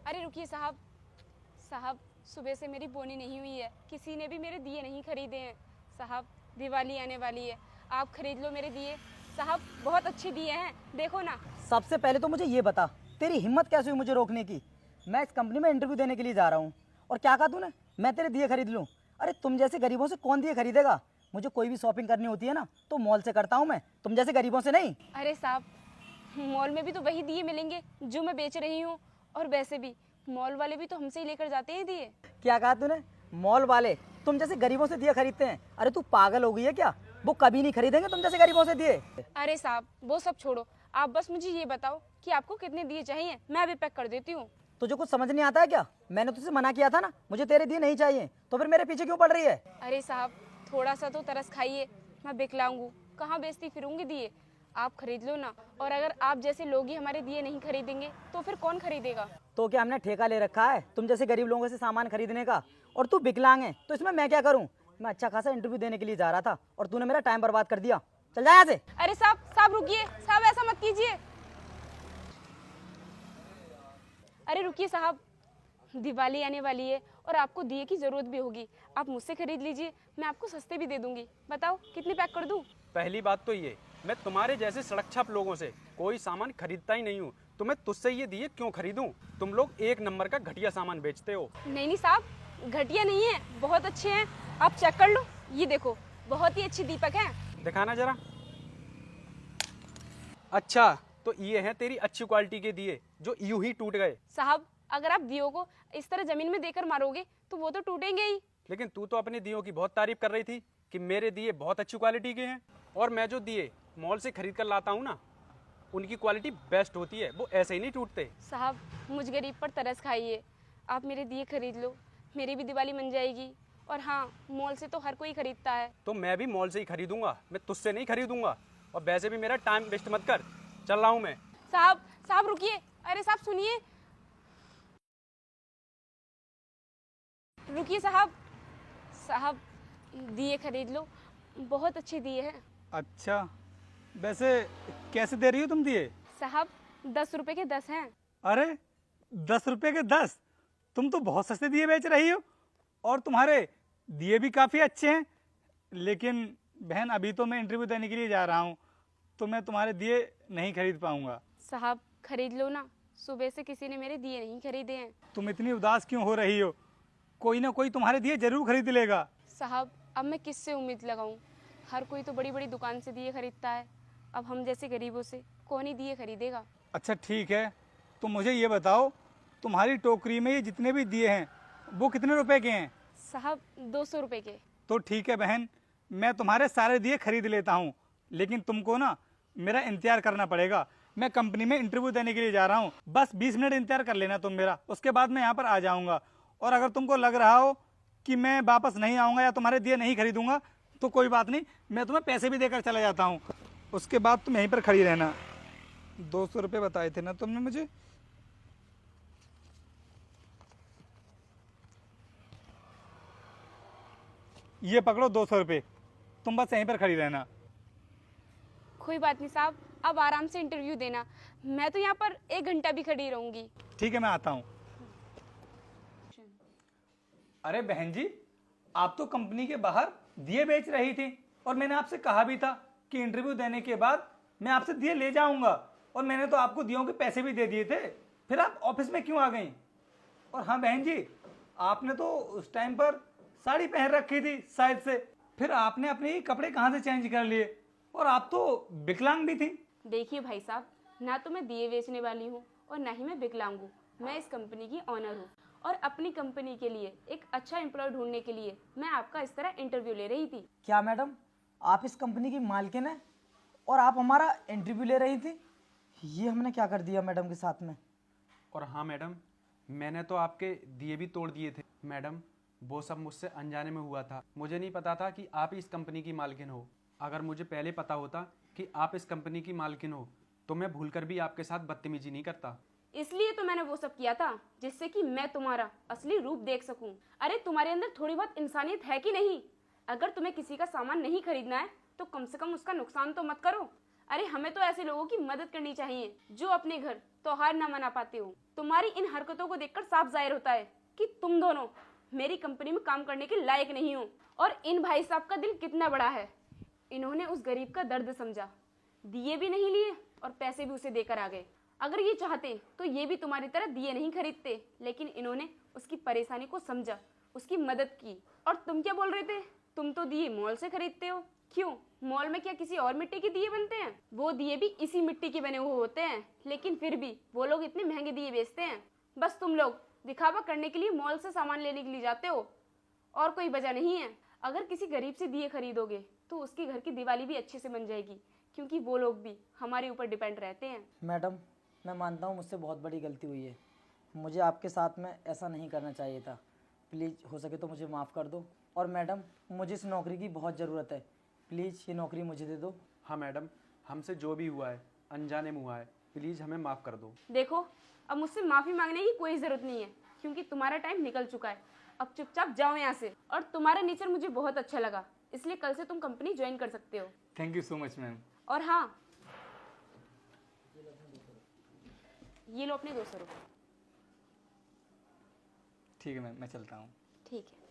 अरे रुकिए साहब, साहब सुबह से मेरी बोनी नहीं हुई है, किसी ने भी मेरे दिए नहीं खरीदे हैं। साहब दिवाली आने वाली है, आप खरीद लो मेरे दिए। साहब बहुत अच्छे दिए हैं, देखो ना। सबसे पहले तो मुझे ये बता, तेरी हिम्मत कैसे हुई मुझे रोकने की? मैं इस कंपनी में इंटरव्यू देने के लिए जा रहा हूँ और क्या कहा तूने, मैं तेरे दिए खरीद लूँ? अरे तुम जैसे गरीबों से कौन दिए खरीदेगा? मुझे कोई भी शॉपिंग करनी होती है ना तो मॉल से करता हूँ मैं, तुम जैसे गरीबों से नहीं। अरे साहब, मॉल में भी तो वही दिए मिलेंगे जो मैं बेच रही हूँ, और वैसे भी मॉल वाले भी तो हमसे ही लेकर जाते हैं दिए। क्या कहा तूने? मॉल वाले तुम जैसे गरीबों से दिए खरीदते हैं? अरे तू पागल हो गई है क्या? वो कभी नहीं खरीदेंगे तुम जैसे गरीबों से दिए। अरे साहब वो सब छोड़ो, आप बस मुझे ये बताओ कि आपको कितने दिए चाहिए, मैं अभी पैक कर देती हूँ। तुझे कुछ समझ नहीं आता है क्या? मैंने तुझसे मना किया था ना, मुझे तेरे दिए नहीं चाहिए, तो फिर मेरे पीछे क्यों पड़ रही है? अरे साहब थोड़ा सा तो तरस खाइए, मैं विकलांग हूँ, कहाँ बेचती फिरूंगी दिए, आप खरीद लो ना। और अगर आप जैसे लोग ही हमारे दिए नहीं खरीदेंगे तो फिर कौन खरीदेगा? तो क्या हमने ठेका ले रखा है तुम जैसे गरीब लोगों से सामान खरीदने का? और तू विकलांग है तो इसमें मैं क्या करूं? मैं अच्छा खासा इंटरव्यू देने के लिए जा रहा था और तूने मेरा टाइम बर्बाद कर दिया। चल जा यहाँ से। अरे साहब, साहब रुकिए साहब, ऐसा मत कीजिए। अरे रुकिए साहब, दिवाली आने वाली है और आपको दिए की जरूरत भी होगी, आप मुझसे खरीद लीजिए, मैं आपको सस्ते भी दे दूंगी। बताओ कितने पैक कर दूं? पहली बात तो ये, मैं तुम्हारे जैसे सड़क छाप लोगों से कोई सामान खरीदता ही नहीं हूँ, तो मैं तुझसे ये दिए क्यों खरीदूं? तुम लोग एक नंबर का घटिया सामान बेचते हो। नहीं नहीं साहब, घटिया नहीं है, बहुत अच्छे हैं, आप चेक कर लो, ये देखो बहुत ही अच्छे दीपक हैं। दिखाना जरा। अच्छा, तो ये हैं तेरी अच्छी क्वालिटी के दिए जो यूं ही टूट गए। साहब अगर आप दियों को इस तरह जमीन में देकर मारोगे तो वो तो टूटेंगे ही। लेकिन तू तो अपने दियों की बहुत तारीफ कर रही थी कि मेरे दिए बहुत अच्छी क्वालिटी के हैं, और मैं जो दिए मॉल से खरीद कर लाता हूँ ना, उनकी क्वालिटी बेस्ट होती है, वो ऐसे ही नहीं टूटते। साहब मुझ गरीब पर तरस खाइए, आप मेरे दिए खरीद लो, मेरी भी दिवाली बन जाएगी। और हाँ, मॉल से तो हर कोई खरीदता है। तो मैं भी मॉल से ही खरीदूंगा, मैं तुझसे नहीं खरीदूंगा। और वैसे भी मेरा टाइम वेस्ट मत कर, चल रहा हूँ मैं। साहब साहब रुकिए, अरे साहब सुनिए, रुकिए साहब, साहब दिए खरीद लो, बहुत अच्छे दिए हैं। अच्छा, वैसे कैसे दे रही हो तुम दिए? साहब 10 रुपए के 10 हैं। अरे 10 रुपये के 10? तुम तो बहुत सस्ते दिए बेच रही हो, और तुम्हारे दिए भी काफ़ी अच्छे हैं। लेकिन बहन, अभी तो मैं इंटरव्यू देने के लिए जा रहा हूँ, तो मैं तुम्हारे दिए नहीं खरीद पाऊँगा। साहब खरीद लो ना, सुबह से किसी ने मेरे दिए नहीं खरीदे हैं। तुम इतनी उदास क्यों हो रही हो? कोई ना कोई तुम्हारे दिए जरूर खरीद लेगा। साहब अब मैं किससे उम्मीद लगाऊं, हर कोई तो बड़ी बड़ी दुकान से दिए खरीदता है, अब हम जैसे गरीबों से कौन ही दिए खरीदेगा? अच्छा ठीक है, तो मुझे ये बताओ, तुम्हारी टोकरी में ये जितने भी दिए हैं वो कितने रुपए के हैं? साहब 200 रुपए के। तो ठीक है बहन, मैं तुम्हारे सारे दिए खरीद लेता हूँ, लेकिन तुमको ना मेरा इंतजार करना पड़ेगा। मैं कंपनी में इंटरव्यू देने के लिए जा रहा हूँ, बस 20 मिनट इंतजार कर लेना तुम मेरा, उसके बाद मैं यहाँ पर आ जाऊँगा। और अगर तुमको लग रहा हो कि मैं वापस नहीं आऊँगा या तुम्हारे दिए नहीं खरीदूंगा, तो कोई बात नहीं, मैं तुम्हें पैसे भी देकर चला जाता हूँ, उसके बाद तुम यहीं पर खड़ी रहना। 200 रुपये बताए थे ना तुमने मुझे? ये पकड़ो 200 रुपये, तुम बस यहीं पर खड़ी रहना। कोई बात नहीं साहब, अब आराम से इंटरव्यू देना, मैं तो यहाँ पर 1 घंटा भी खड़ी रहूंगी। ठीक है, मैं आता हूँ। अरे बहन जी, आप तो कंपनी के बाहर दिए बेच रही थी, और मैंने आपसे कहा भी था कि इंटरव्यू देने के बाद मैं आपसे दिए ले जाऊंगा, और मैंने तो आपको दियों के पैसे भी दे दिए थे। फिर आप ऑफिस में क्यों आ गई? और हाँ बहन जी, आपने तो उस टाइम पर साड़ी पहन रखी थी शायद से, फिर आपने अपने कपड़े कहाँ से चेंज कर लिए? और आप तो विकलांग भी थी। देखिए भाई साहब, ना तो मैं दिए बेचने वाली हूँ और ना ही मैं विकलांग हूँ, मैं इस कंपनी की ऑनर हूँ, और अपनी कंपनी के लिए एक अच्छा एम्प्लॉय ढूंढने के लिए मैं आपका इस तरह इंटरव्यू ले रही थी। क्या मैडम, आप इस कंपनी की मालकिन है और आप हमारा इंटरव्यू ले रही थी? ये हमने क्या कर दिया मैडम के साथ में? और हाँ मैडम, मैंने तो आपके दिए भी तोड़ दिए थे। मैडम वो सब मुझसे अनजाने में हुआ था, मुझे नहीं पता था कि आप इस कंपनी की मालकिन हो। अगर मुझे पहले पता होता कि आप इस कंपनी की मालकिन हो तो मैं भूलकर भी आपके साथ बदतमीजी नहीं करता। इसलिए तो मैंने वो सब किया था जिससे कि मैं तुम्हारा असली रूप देख सकूं। अरे तुम्हारे अंदर थोड़ी बहुत इंसानियत है कि नहीं? अगर तुम्हें किसी का सामान नहीं खरीदना है तो कम से कम उसका नुकसान तो मत करो। अरे हमें तो ऐसे लोगों की मदद करनी चाहिए जो अपने घर त्योहार ना मना पाते हो। तुम्हारी इन हरकतों को देखकर साफ जाहिर होता है कि तुम दोनों मेरी कंपनी में काम करने के लायक नहीं हो। और इन भाई साहब का दिल कितना बड़ा है, इन्होंने उस गरीब का दर्द समझा, दिए भी नहीं लिए और पैसे भी उसे देकर आ गए। अगर ये चाहते तो ये भी तुम्हारी तरह दिए नहीं खरीदते, लेकिन इन्होंने उसकी परेशानी को समझा, उसकी मदद की। और तुम क्या बोल रहे थे, तुम तो दिए मॉल से खरीदते हो। क्यों, मॉल में क्या किसी और मिट्टी के दिए बनते हैं? वो दिए भी इसी मिट्टी के बने हुए होते हैं, लेकिन फिर भी वो लोग इतने महंगे दिए बेचते हैं। बस तुम लोग दिखावा करने के लिए मॉल से सामान लेने के लिए जाते हो, और कोई वजह नहीं है। अगर किसी गरीब से दिए खरीदोगे तो उसके घर की दिवाली भी अच्छे से बन जाएगी, क्योंकि वो लोग भी हमारे ऊपर डिपेंड रहते हैं। मैडम, मैं मानता हूँ मुझसे बहुत बड़ी गलती हुई है, मुझे आपके साथ में ऐसा नहीं करना चाहिए था। प्लीज़ हो सके तो मुझे माफ़ कर दो। और मैडम, मुझे इस नौकरी की बहुत ज़रूरत है, प्लीज़ ये नौकरी मुझे दे दो। हाँ मैडम, हमसे जो भी हुआ है अनजाने में हुआ है, प्लीज़ हमें माफ़ कर दो। देखो, अब मुझसे माफ़ी मांगने की कोई ज़रूरत नहीं है, क्योंकि तुम्हारा टाइम निकल चुका है। अब चुपचाप जाओ यहाँ से। और तुम्हारा नेचर मुझे बहुत अच्छा लगा, इसलिए कल से तुम कंपनी ज्वाइन कर सकते हो। Thank you so much ma'am. और हाँ, ये लो अपने 200 रुपये। ठीक है मैम, मैं चलता हूँ। ठीक है।